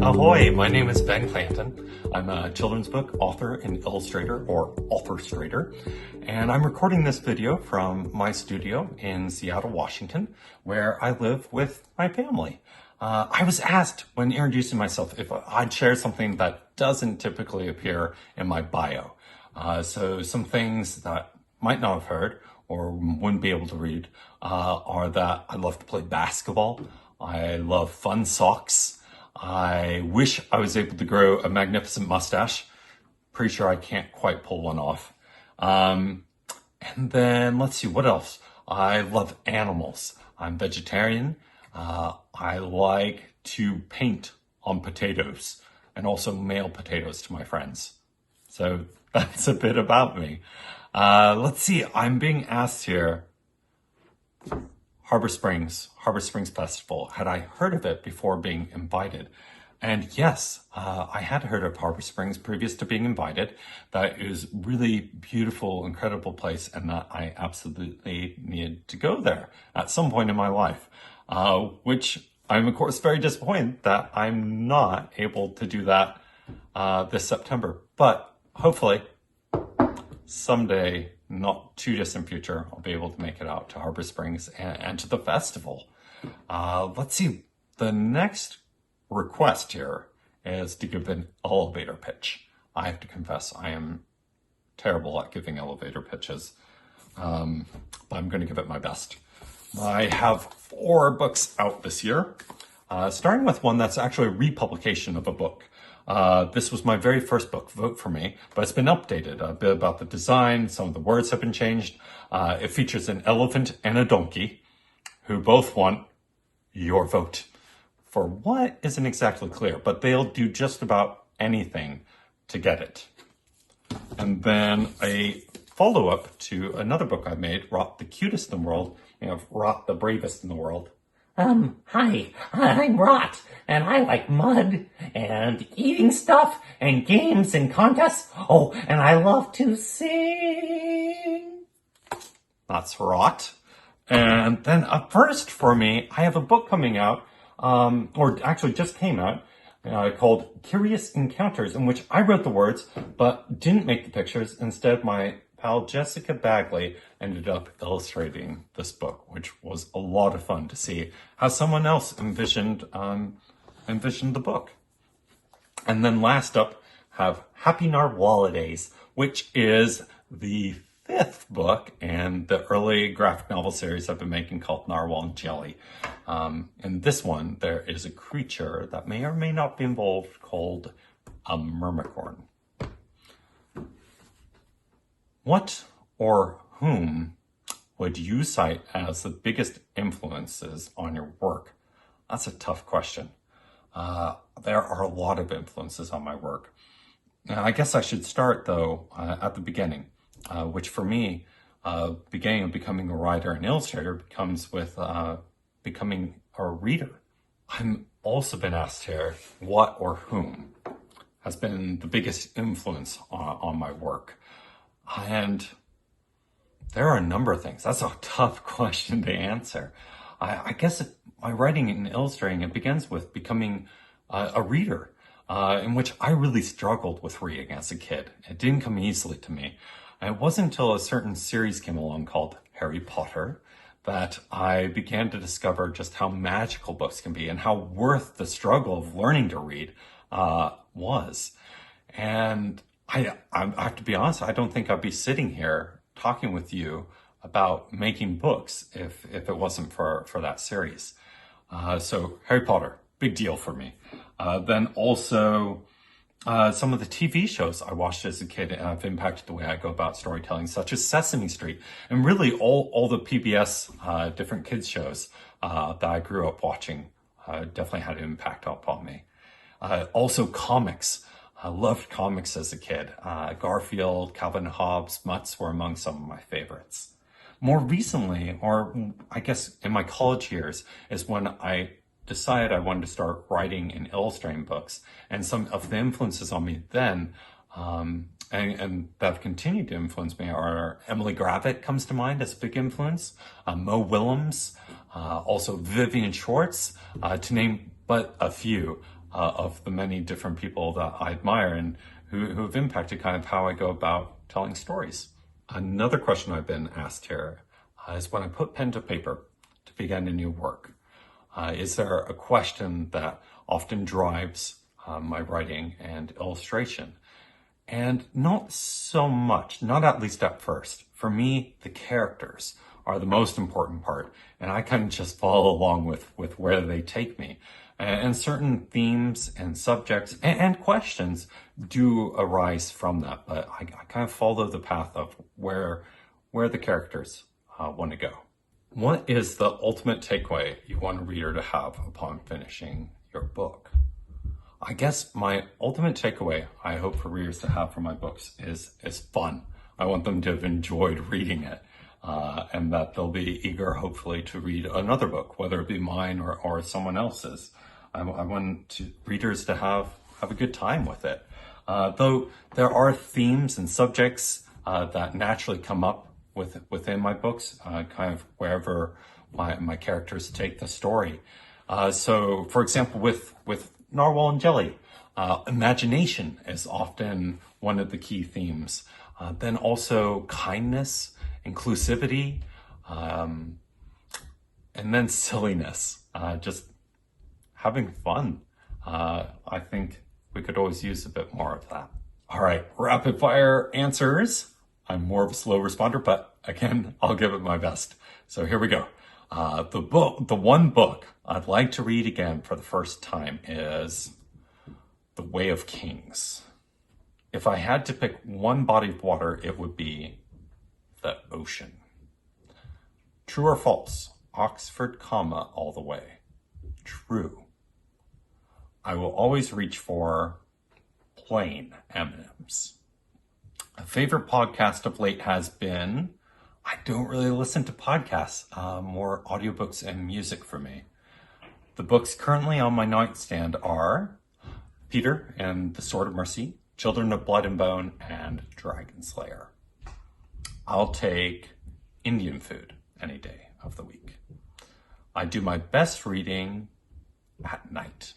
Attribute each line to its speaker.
Speaker 1: Ahoy, my name is Ben Clanton. I'm a children's book author and illustrator, or authorstrator, and I'm recording this video from my studio in Seattle, Washington, where I live with my family. I was asked when introducing myself if I'd share something that doesn't typically appear in my bio. So some things that might not have heard or wouldn't be able to read are that I love to play basketball. I love fun socks. I wish I was able to grow a magnificent mustache. Pretty sure I can't quite pull one off. And then let's see, what else? I love animals. I'm vegetarian. I like to paint on potatoes and also mail potatoes to my friends. So that's a bit about me. Let's see, I'm being asked here, Harbor Springs Festival. Had I heard of it before being invited? And yes, I had heard of Harbor Springs previous to being invited. That is really beautiful, incredible place, and that I absolutely needed to go there at some point in my life, which I'm of course very disappointed that I'm not able to do that this September. But hopefully someday, not too distant future, I'll be able to make it out to Harbor Springs and to the festival. Let's see, the next request here is to give an elevator pitch. I have to confess, I am terrible at giving elevator pitches, but I'm going to give it my best. I have 4 books out this year, starting with one that's actually a republication of a book. This was my very first book, Vote For Me, but it's been updated a bit about the design. Some of the words have been changed. It features an elephant and a donkey who both want your vote for what isn't exactly clear, but they'll do just about anything to get it. And then a follow-up to another book I made, Rot the Cutest in the World, Rot the Bravest in the World.
Speaker 2: Hi, I'm Rot, and I like mud, and eating stuff, and games, and contests. Oh, and I love to sing.
Speaker 1: That's Rot. And then up first for me, I have a book coming out, or actually just came out, called Curious Encounters, in which I wrote the words, but didn't make the pictures. Instead, my pal Jessica Bagley ended up illustrating this book, which was a lot of fun to see how someone else envisioned the book. And then last up, have Happy Narwhalidays, which is the 5th book in the early graphic novel series I've been making called Narwhal and Jelly. In this one, there is a creature that may or may not be involved called a myrmicorn. What or whom would you cite as the biggest influences on your work? That's a tough question. There are a lot of influences on my work. I guess I should start, though, at the beginning, which for me, beginning of becoming a writer and illustrator comes with becoming a reader. I've also been asked here, what or whom has been the biggest influence on my work? And there are a number of things. That's a tough question to answer. I guess my writing and illustrating, it begins with becoming a reader, in which I really struggled with reading as a kid. It didn't come easily to me. It wasn't until a certain series came along called Harry Potter that I began to discover just how magical books can be and how worth the struggle of learning to read was. And I have to be honest, I don't think I'd be sitting here talking with you about making books if it wasn't for that series. So Harry Potter, big deal for me. Then also some of the TV shows I watched as a kid have impacted the way I go about storytelling, such as Sesame Street, and really all the PBS different kids shows that I grew up watching definitely had an impact upon me. Also comics. I loved comics as a kid. Garfield, Calvin and Hobbes, Mutts were among some of my favorites. More recently, or I guess in my college years, is when I decided I wanted to start writing and illustrating books. And some of the influences on me then, and that have continued to influence me, are Emily Gravett comes to mind as a big influence, Mo Willems, also Vivian Schwartz, to name but a few. of the many different people that I admire and who have impacted kind of how I go about telling stories. Another question I've been asked here is when I put pen to paper to begin a new work, is there a question that often drives my writing and illustration? And not so much, not at least at first. For me, the characters are the most important part, and I kind of just follow along with where they take me. And certain themes and subjects and questions do arise from that, but I kind of follow the path of where the characters want to go. What is the ultimate takeaway you want a reader to have upon finishing your book? I guess my ultimate takeaway I hope for readers to have from my books is fun. I want them to have enjoyed reading it, and that they'll be eager, hopefully, to read another book, whether it be mine or someone else's. I want readers to have a good time with it. Though there are themes and subjects that naturally come up within my books, kind of wherever my characters take the story. So, for example, with Narwhal and Jelly, imagination is often one of the key themes. Then also kindness, inclusivity, and then silliness, just having fun. I think we could always use a bit more of that. All right, rapid fire answers. I'm more of a slow responder, but again, I'll give it my best. So here we go. The one book I'd like to read again for the first time is The Way of Kings. If I had to pick one body of water, it would be the ocean. True or false? Oxford comma all the way. True. I will always reach for plain M&Ms. A favorite podcast of late has been, I don't really listen to podcasts, more audiobooks and music for me. The books currently on my nightstand are Peter and the Sword of Mercy, Children of Blood and Bone, and Dragon Slayer. I'll take Indian food any day of the week. I do my best reading at night.